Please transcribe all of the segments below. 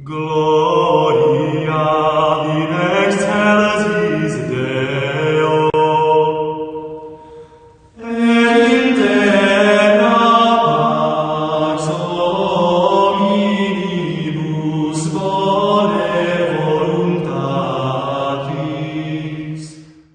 Gloria in excelsis Deo, et in terra pax hominibus voluntatis.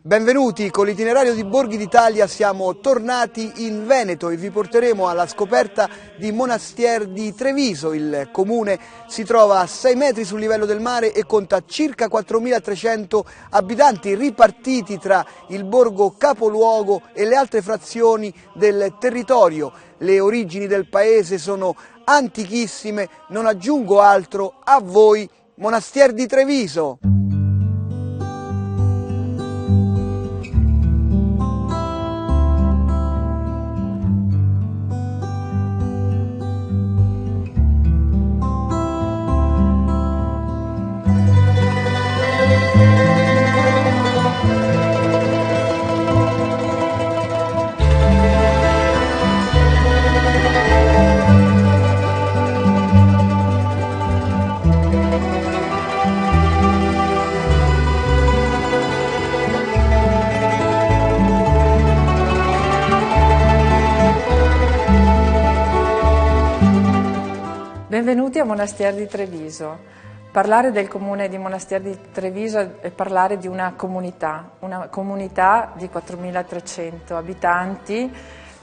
Benvenuti, con l'itinerario di Borghi d'Italia siamo tornati in Veneto e vi porteremo alla scoperta di Monastier di Treviso. Il comune si trova a 6 metri sul livello del mare e conta circa 4.300 abitanti ripartiti tra il borgo capoluogo e le altre frazioni del territorio. Le origini del paese sono antichissime, non aggiungo altro, a voi Monastier di Treviso! Benvenuti a Monastier di Treviso. Parlare del comune di Monastier di Treviso è parlare di una comunità di 4.300 abitanti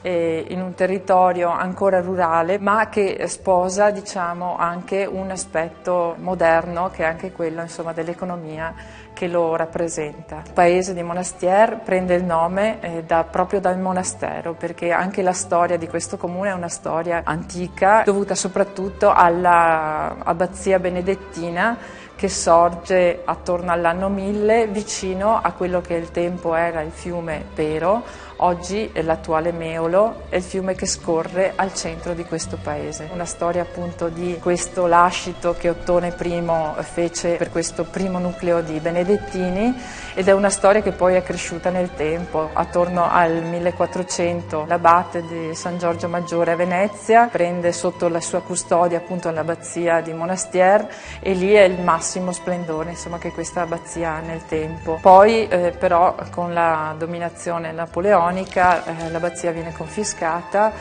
in un territorio ancora rurale, ma che sposa, diciamo, anche un aspetto moderno, che è anche quello, insomma, dell'economia che lo rappresenta. Il paese di Monastier prende il nome proprio dal monastero, perché anche la storia di questo comune è una storia antica, dovuta soprattutto alla abbazia benedettina che sorge attorno all'anno 1000 vicino a quello che il tempo era il fiume Pero. Oggi è l'attuale Meolo, è il fiume che scorre al centro di questo paese. Una storia appunto di questo lascito che Ottone I fece per questo primo nucleo di benedettini, ed è una storia che poi è cresciuta nel tempo. Attorno al 1400 l'abate di San Giorgio Maggiore a Venezia prende sotto la sua custodia appunto l'abbazia di Monastier, e lì è il massimo splendore, insomma, che questa abbazia ha nel tempo. Poi però con la dominazione napoleonica l'abbazia viene confiscata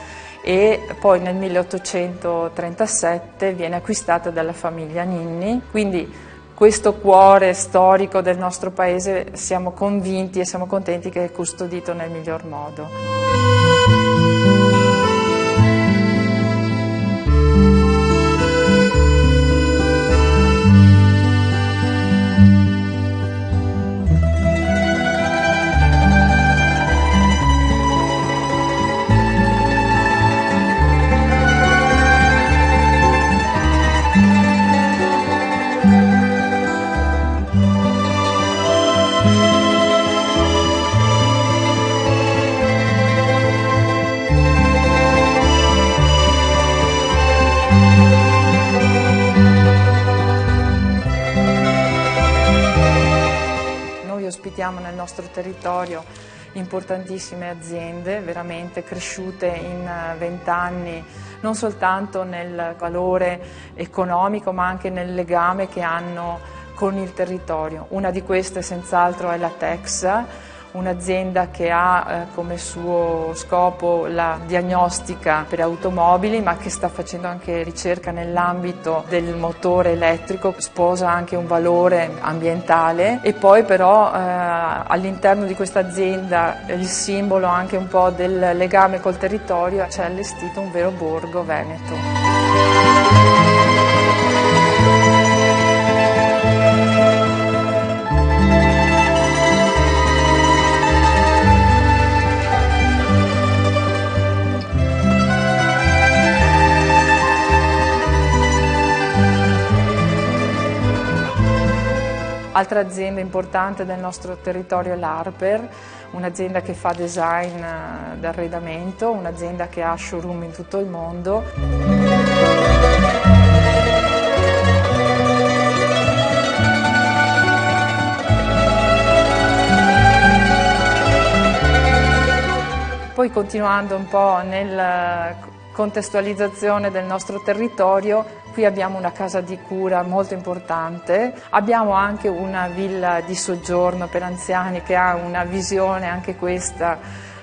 e poi nel 1837 viene acquistata dalla famiglia Ninni. Quindi questo cuore storico del nostro paese siamo convinti e siamo contenti che è custodito nel miglior modo. Ospitiamo nel nostro territorio importantissime aziende, veramente cresciute in 20 anni, non soltanto nel valore economico ma anche nel legame che hanno con il territorio. Una di queste senz'altro è la Texa, un'azienda che ha come suo scopo la diagnostica per automobili, ma che sta facendo anche ricerca nell'ambito del motore elettrico, sposa anche un valore ambientale. E poi però all'interno di questa azienda, il simbolo anche un po' del legame col territorio, c'è allestito un vero borgo veneto. Altra azienda importante del nostro territorio è l'Harper, un'azienda che fa design d'arredamento, un'azienda che ha showroom in tutto il mondo. Poi continuando un po' contestualizzazione del nostro territorio, qui abbiamo una casa di cura molto importante, abbiamo anche una villa di soggiorno per anziani che ha una visione anche questa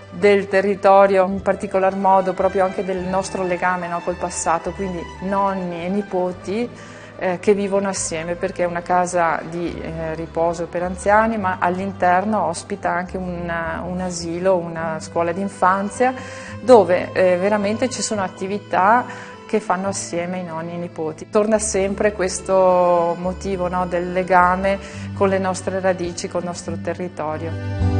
del territorio, in particolar modo proprio anche del nostro legame, no, col passato, quindi nonni e nipoti che vivono assieme, perché è una casa di riposo per anziani, ma all'interno ospita anche un asilo, una scuola d'infanzia, dove veramente ci sono attività che fanno assieme i nonni e i nipoti. Torna sempre questo motivo, no, del legame con le nostre radici, col nostro territorio.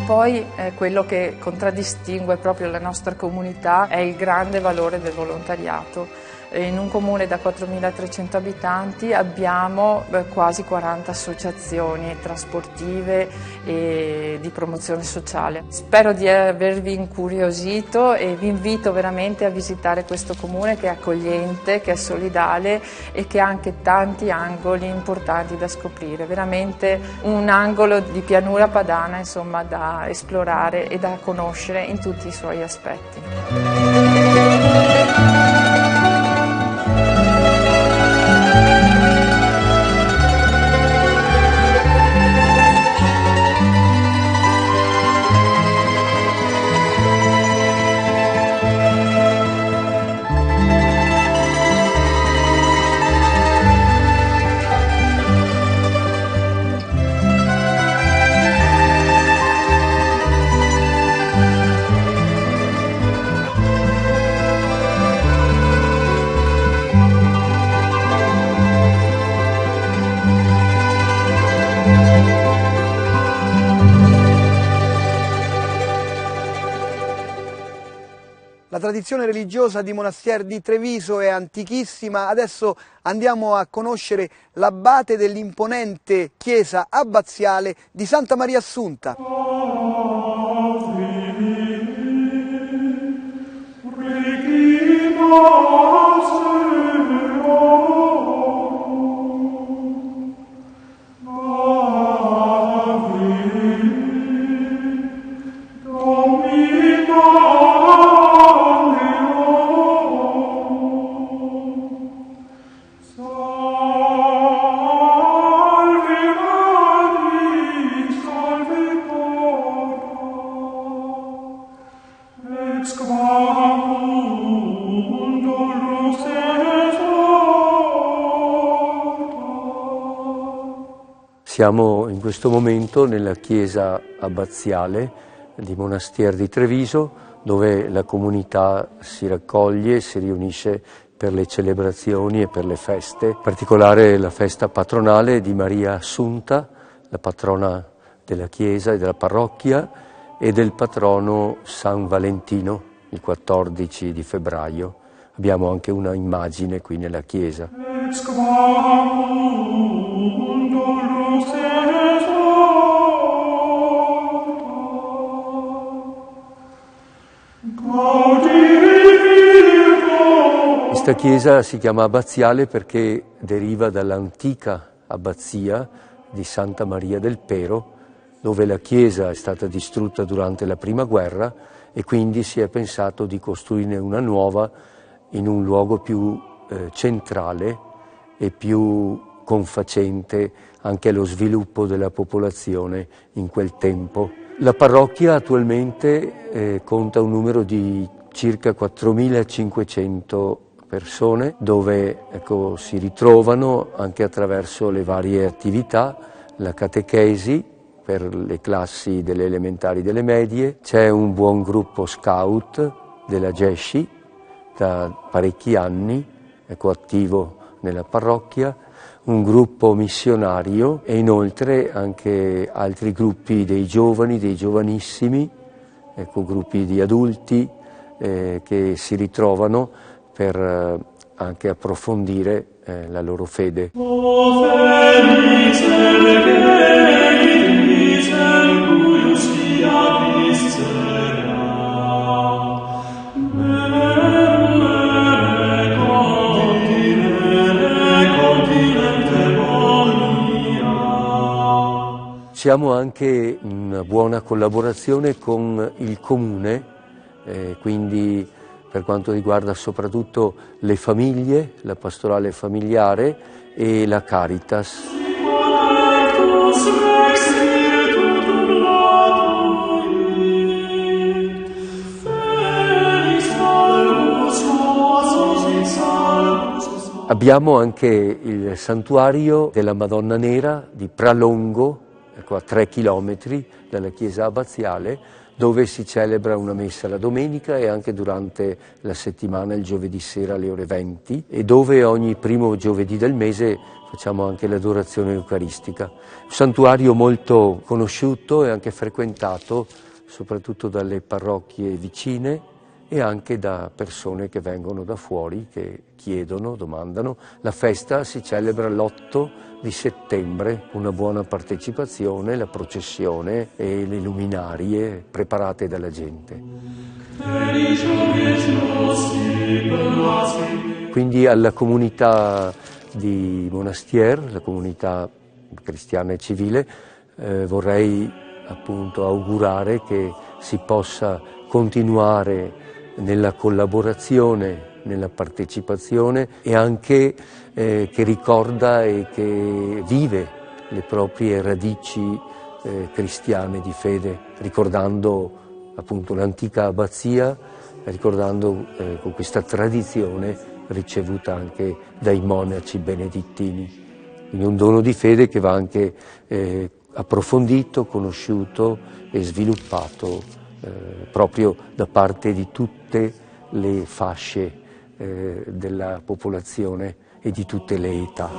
Poi quello che contraddistingue proprio la nostra comunità è il grande valore del volontariato. In un comune da 4.300 abitanti abbiamo quasi 40 associazioni trasportive e di promozione sociale. Spero di avervi incuriosito e vi invito veramente a visitare questo comune che è accogliente, che è solidale e che ha anche tanti angoli importanti da scoprire. Veramente un angolo di pianura padana, insomma, da esplorare e da conoscere in tutti i suoi aspetti. La tradizione religiosa di Monastier di Treviso è antichissima, adesso andiamo a conoscere l'abate dell'imponente chiesa abbaziale di Santa Maria Assunta. Siamo in questo momento nella chiesa abbaziale di Monastier di Treviso, dove la comunità si raccoglie e si riunisce per le celebrazioni e per le feste, in particolare la festa patronale di Maria Assunta, la patrona della chiesa e della parrocchia, e del patrono San Valentino, il 14 di febbraio. Abbiamo anche una immagine qui nella chiesa. Questa chiesa si chiama abbaziale perché deriva dall'antica abbazia di Santa Maria del Pero, dove la chiesa è stata distrutta durante la prima guerra e quindi si è pensato di costruirne una nuova in un luogo più centrale e più confacente anche allo sviluppo della popolazione in quel tempo. La parrocchia attualmente conta un numero di circa 4.500 persone, dove si ritrovano anche attraverso le varie attività, la catechesi per le classi delle elementari e delle medie, c'è un buon gruppo scout della Gesci da parecchi anni, attivo nella parrocchia, un gruppo missionario e inoltre anche altri gruppi dei giovani, dei giovanissimi, gruppi di adulti che si ritrovano per anche approfondire la loro fede. O felice legeris cuius fiat viscera, continente bonia. Siamo anche in buona collaborazione con il Comune, quindi per quanto riguarda soprattutto le famiglie, la pastorale familiare e la Caritas. Abbiamo anche il santuario della Madonna Nera di Pralongo, ecco, a 3 chilometri dalla chiesa abbaziale, dove si celebra una messa la domenica e anche durante la settimana il giovedì sera alle ore 20, e dove ogni primo giovedì del mese facciamo anche l'adorazione eucaristica. Un santuario molto conosciuto e anche frequentato soprattutto dalle parrocchie vicine e anche da persone che vengono da fuori, che chiedono, domandano. La festa si celebra l'8 di settembre, una buona partecipazione, la processione e le luminarie preparate dalla gente. Quindi alla comunità di Monastier, la comunità cristiana e civile, vorrei appunto augurare che si possa continuare nella collaborazione, nella partecipazione e anche che ricorda e che vive le proprie radici cristiane di fede, ricordando appunto l'antica abbazia, ricordando con questa tradizione ricevuta anche dai monaci benedettini. Quindi un dono di fede che va anche approfondito, conosciuto e sviluppato proprio da parte di tutte le fasce della popolazione e di tutte le età.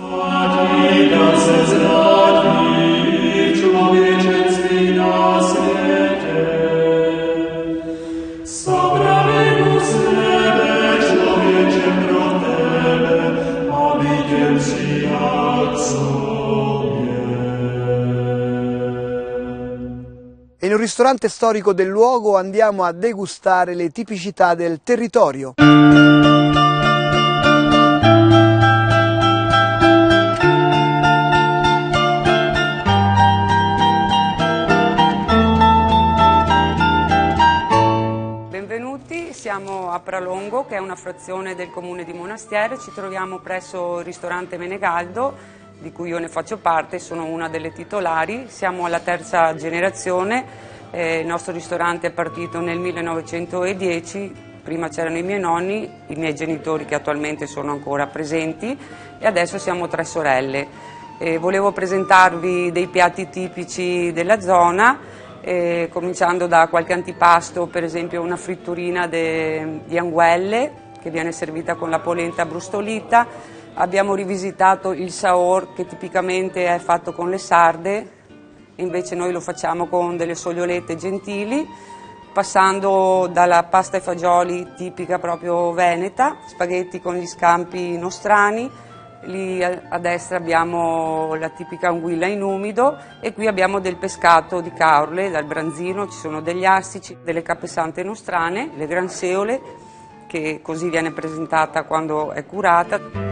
E in un ristorante storico del luogo andiamo a degustare le tipicità del territorio. Benvenuti, siamo a Pralongo, che è una frazione del comune di Monastiere. Ci troviamo presso il ristorante Menegaldo, di cui io ne faccio parte, sono una delle titolari. Siamo alla 3ª generazione, il nostro ristorante è partito nel 1910, prima c'erano i miei nonni, i miei genitori che attualmente sono ancora presenti e adesso siamo 3 sorelle. Volevo presentarvi dei piatti tipici della zona, cominciando da qualche antipasto, per esempio una fritturina di anguelle che viene servita con la polenta brustolita. Abbiamo rivisitato il saor, che tipicamente è fatto con le sarde, invece noi lo facciamo con delle sogliolette gentili, passando dalla pasta ai fagioli tipica proprio veneta, spaghetti con gli scampi nostrani. Lì a destra abbiamo la tipica anguilla in umido e qui abbiamo del pescato di Caorle, dal branzino, ci sono degli astici, delle capesante nostrane, le granseole, che così viene presentata quando è curata.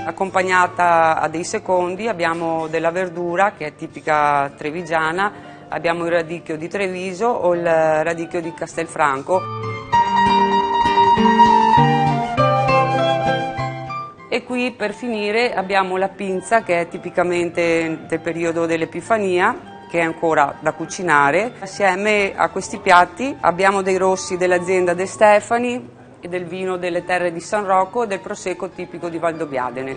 Accompagnata a dei secondi abbiamo della verdura che è tipica trevigiana, abbiamo il radicchio di Treviso o il radicchio di Castelfranco. E qui per finire abbiamo la pinza, che è tipicamente del periodo dell'Epifania, che è ancora da cucinare. Assieme a questi piatti abbiamo dei rossi dell'azienda De Stefani e del vino delle terre di San Rocco e del prosecco tipico di Valdobbiadene.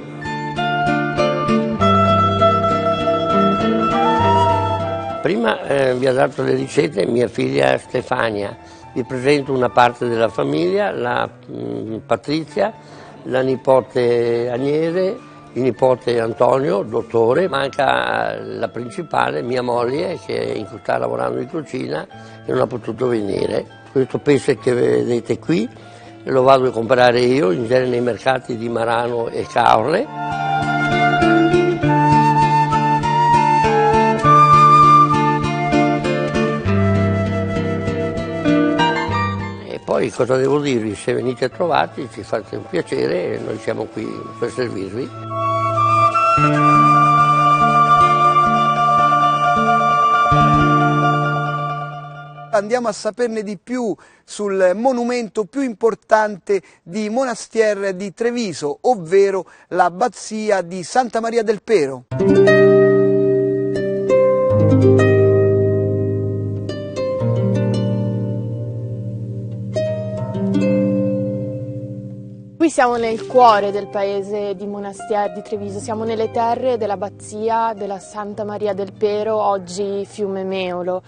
Prima vi ha dato le ricette mia figlia Stefania. Vi presento una parte della famiglia, la Patrizia, la nipote Agnese, il nipote Antonio, dottore. Manca la principale, mia moglie, che sta lavorando in cucina e non ha potuto venire. Questo pesce che vedete qui lo vado a comprare io, in genere nei mercati di Marano e Caorle. E poi cosa devo dirvi? Se venite a trovarci ci fate un piacere e noi siamo qui per servirvi. Andiamo a saperne di più sul monumento più importante di Monastier di Treviso, ovvero l'abbazia di Santa Maria del Pero. Qui siamo nel cuore del paese di Monastier di Treviso, siamo nelle terre dell'abbazia della Santa Maria del Pero, oggi Fiume Meolo.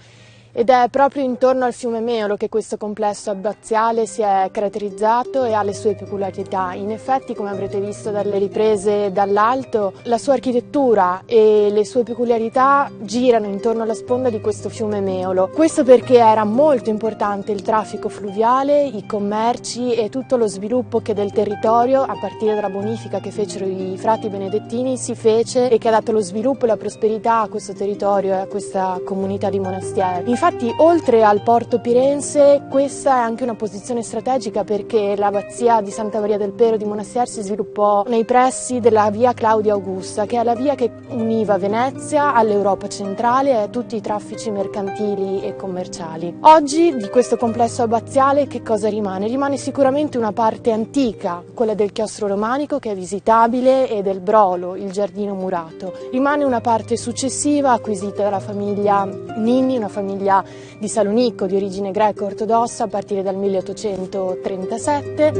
Ed è proprio intorno al fiume Meolo che questo complesso abbaziale si è caratterizzato e ha le sue peculiarità. In effetti, come avrete visto dalle riprese dall'alto, la sua architettura e le sue peculiarità girano intorno alla sponda di questo fiume Meolo. Questo perché era molto importante il traffico fluviale, i commerci e tutto lo sviluppo che del territorio, a partire dalla bonifica che fecero i frati benedettini, si fece e che ha dato lo sviluppo e la prosperità a questo territorio e a questa comunità di Monastier. Infatti, oltre al porto pirense, questa è anche una posizione strategica perché l'abbazia di Santa Maria del Pero di Monastier si sviluppò nei pressi della via Claudia Augusta, che è la via che univa Venezia all'Europa centrale e a tutti i traffici mercantili e commerciali. Oggi di questo complesso abbaziale che cosa rimane? Rimane sicuramente una parte antica, quella del chiostro romanico che è visitabile, e del Brolo, il giardino murato. Rimane una parte successiva acquisita dalla famiglia Ninni, una famiglia di Salonicco di origine greco-ortodossa a partire dal 1837.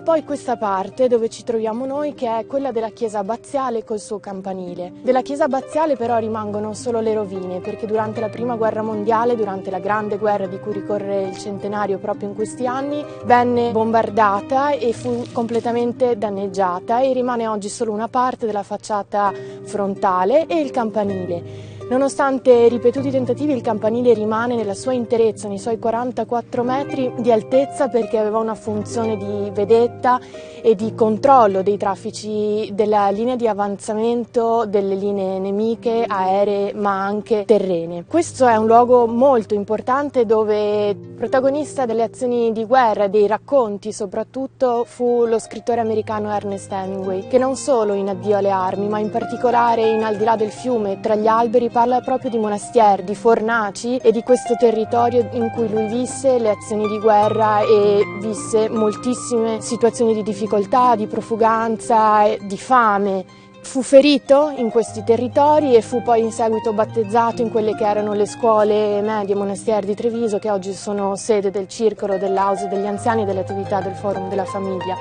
Poi questa parte dove ci troviamo noi, che è quella della chiesa abbaziale col suo campanile. Della chiesa abbaziale però rimangono solo le rovine, perché durante la prima guerra mondiale, durante la grande guerra di cui ricorre il centenario proprio in questi anni, venne bombardata e fu completamente danneggiata e rimane oggi solo una parte della facciata frontale e il campanile. Nonostante ripetuti tentativi, il campanile rimane nella sua interezza, nei suoi 44 metri di altezza, perché aveva una funzione di vedetta e di controllo dei traffici della linea di avanzamento delle linee nemiche, aeree ma anche terrene. Questo è un luogo molto importante dove protagonista delle azioni di guerra e dei racconti soprattutto fu lo scrittore americano Ernest Hemingway, che non solo in Addio alle armi, ma in particolare in Al di là del fiume, tra gli alberi, parla proprio di Monastier, di fornaci e di questo territorio in cui lui visse le azioni di guerra e visse moltissime situazioni di difficoltà, di profuganza, di fame. Fu ferito in questi territori e fu poi in seguito battezzato in quelle che erano le scuole medie Monastier di Treviso, che oggi sono sede del circolo, dell'house degli anziani e delle attività del forum della famiglia.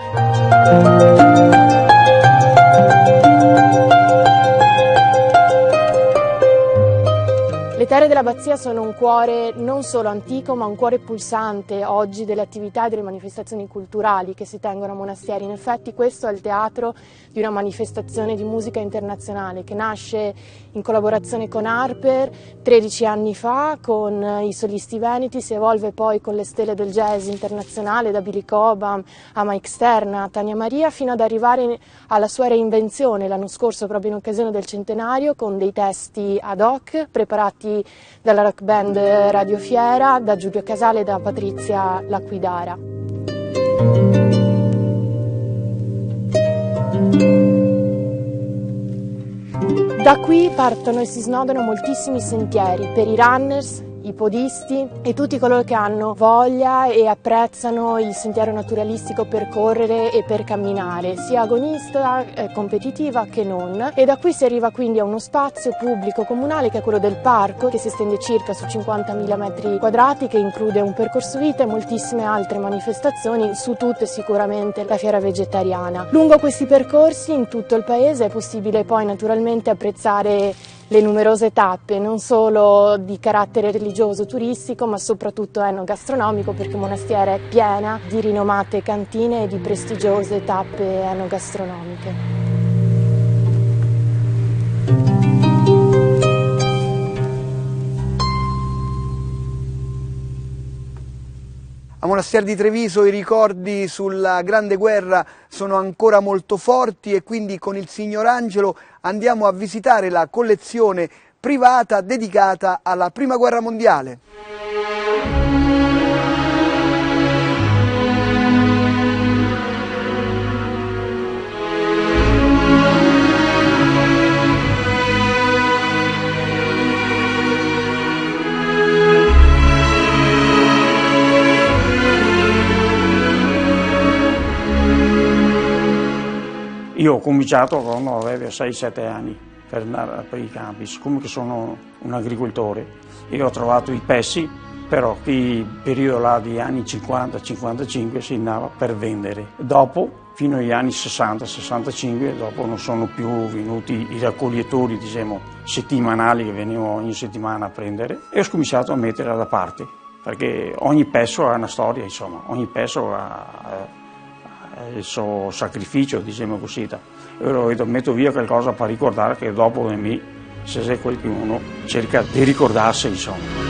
Le terre dell'abbazia sono un cuore non solo antico, ma un cuore pulsante oggi delle attività e delle manifestazioni culturali che si tengono a Monastier. In effetti questo è il teatro di una manifestazione di musica internazionale che nasce in collaborazione con Harper 13 anni fa con i solisti veneti, si evolve poi con le stelle del jazz internazionale, da Billy Cobham a Mike Stern a Tania Maria, fino ad arrivare alla sua reinvenzione l'anno scorso proprio in occasione del centenario con dei testi ad hoc preparati dalla rock band Radio Fiera, da Giulio Casale e da Patrizia Laquidara. Da qui partono e si snodano moltissimi sentieri per i runners, i podisti e tutti coloro che hanno voglia e apprezzano il sentiero naturalistico per correre e per camminare, sia agonista, competitiva che non. E da qui si arriva quindi a uno spazio pubblico comunale che è quello del parco, che si estende circa su 50.000 metri quadrati, che include un percorso vita e moltissime altre manifestazioni, su tutte sicuramente la fiera vegetariana. Lungo questi percorsi in tutto il paese è possibile poi naturalmente apprezzare le numerose tappe, non solo di carattere religioso, turistico, ma soprattutto enogastronomico, perché Monastiere è piena di rinomate cantine e di prestigiose tappe enogastronomiche. A Monastier di Treviso i ricordi sulla Grande Guerra sono ancora molto forti e quindi con il signor Angelo andiamo a visitare la collezione privata dedicata alla Prima Guerra Mondiale. Io ho cominciato quando avevo 6-7 anni per andare per i campi, siccome che sono un agricoltore. Io ho trovato i pesci, però il periodo là di anni 50-55 si andava per vendere. Dopo, fino agli anni 60-65, dopo non sono più venuti i raccoglitori, diciamo, settimanali che venivano ogni settimana a prendere, e ho cominciato a metterla da parte, perché ogni pezzo ha una storia, insomma, ogni pezzo ha il suo sacrificio, diciamo così. E ora metto via qualcosa per ricordare che dopo di me, se c'è qualcuno, cerca di ricordarsi, insomma.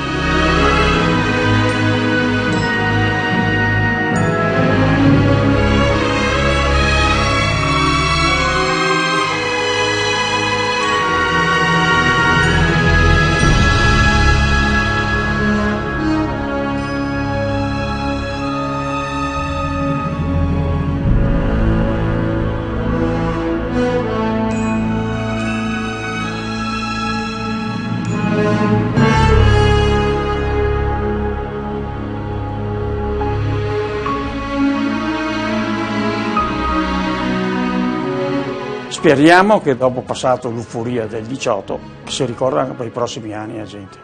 Speriamo che dopo passato l'euforia del 18 si ricorda anche per i prossimi anni la gente.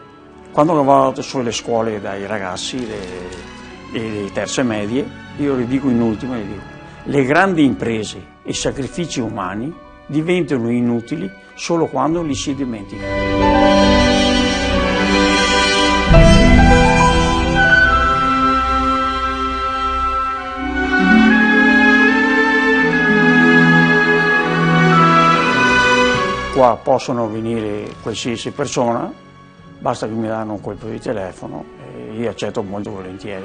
Quando vado sulle scuole dai ragazzi e terze medie, io le dico in ultimo, le grandi imprese e i sacrifici umani diventano inutili solo quando li si dimenticano. Qua possono venire qualsiasi persona, basta che mi danno un colpo di telefono e io accetto molto volentieri.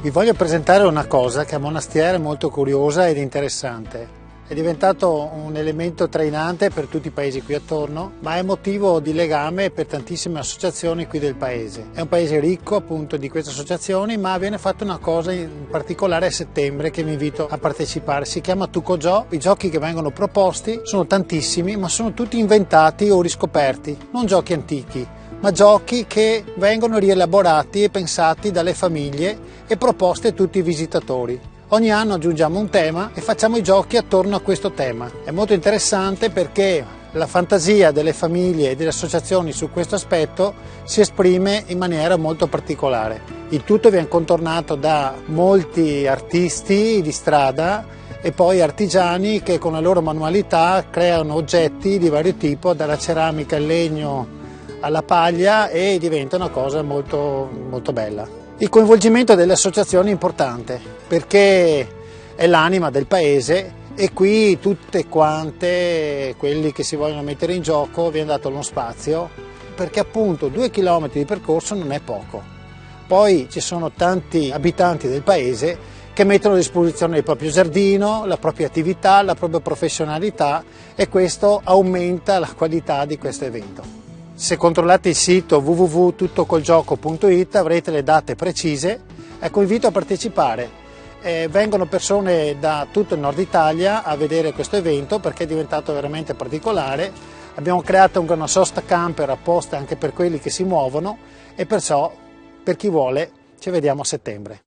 Vi voglio presentare una cosa che a Monastiere è molto curiosa ed interessante. È diventato un elemento trainante per tutti i paesi qui attorno, ma è motivo di legame per tantissime associazioni qui del paese. È un paese ricco appunto di queste associazioni, ma viene fatta una cosa in particolare a settembre che vi invito a partecipare. Si chiama Tucogio. I giochi che vengono proposti sono tantissimi, ma sono tutti inventati o riscoperti, non giochi antichi, ma giochi che vengono rielaborati e pensati dalle famiglie e proposti a tutti i visitatori. Ogni anno aggiungiamo un tema e facciamo i giochi attorno a questo tema. È molto interessante perché la fantasia delle famiglie e delle associazioni su questo aspetto si esprime in maniera molto particolare. Il tutto viene contornato da molti artisti di strada e poi artigiani che con la loro manualità creano oggetti di vario tipo, dalla ceramica al legno alla paglia, e diventa una cosa molto, molto bella. Il coinvolgimento delle associazioni è importante perché è l'anima del paese e qui tutte quante quelli che si vogliono mettere in gioco viene dato uno spazio, perché appunto 2 chilometri di percorso non è poco. Poi ci sono tanti abitanti del paese che mettono a disposizione il proprio giardino, la propria attività, la propria professionalità, e questo aumenta la qualità di questo evento. Se controllate il sito www.tuttocolgioco.it avrete le date precise. Ecco, invito a partecipare. Vengono persone da tutto il nord Italia a vedere questo evento perché è diventato veramente particolare. Abbiamo creato una sosta camper apposta anche per quelli che si muovono, e perciò per chi vuole ci vediamo a settembre.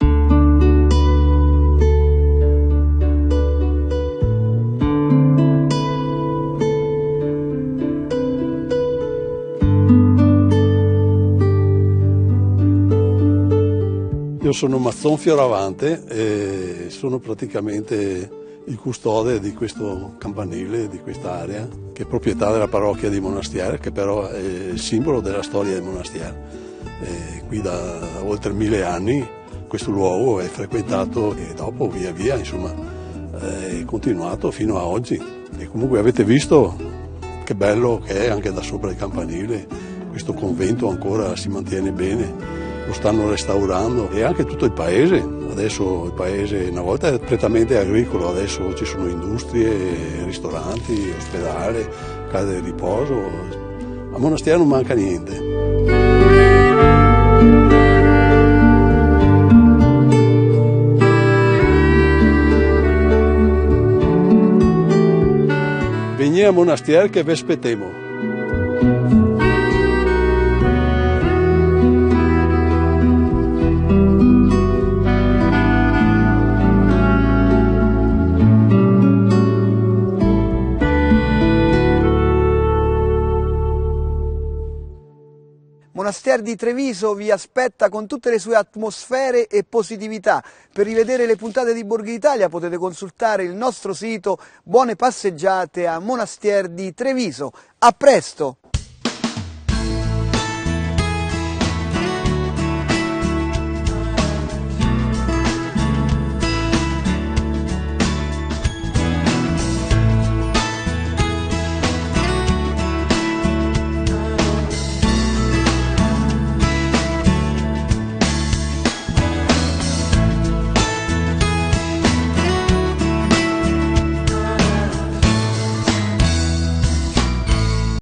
Io sono Mazzon Fioravante e sono praticamente il custode di questo campanile, di quest'area, che è proprietà della parrocchia di Monastiere, che però è il simbolo della storia di Monastiere. Qui da oltre 1000 anni questo luogo è frequentato e dopo via via insomma è continuato fino a oggi. E comunque avete visto che bello che è anche da sopra il campanile, questo convento ancora si mantiene bene, lo stanno restaurando e anche tutto il paese. Adesso il paese una volta era prettamente agricolo, adesso ci sono industrie, ristoranti, ospedale, case di riposo. A Monastiere non manca niente. Venez a Monastiere che vi aspettiamo. Monastiere di Treviso vi aspetta con tutte le sue atmosfere e positività. Per rivedere le puntate di Borghi d'Italia potete consultare il nostro sito. Buone passeggiate a Monastiere di Treviso. A presto!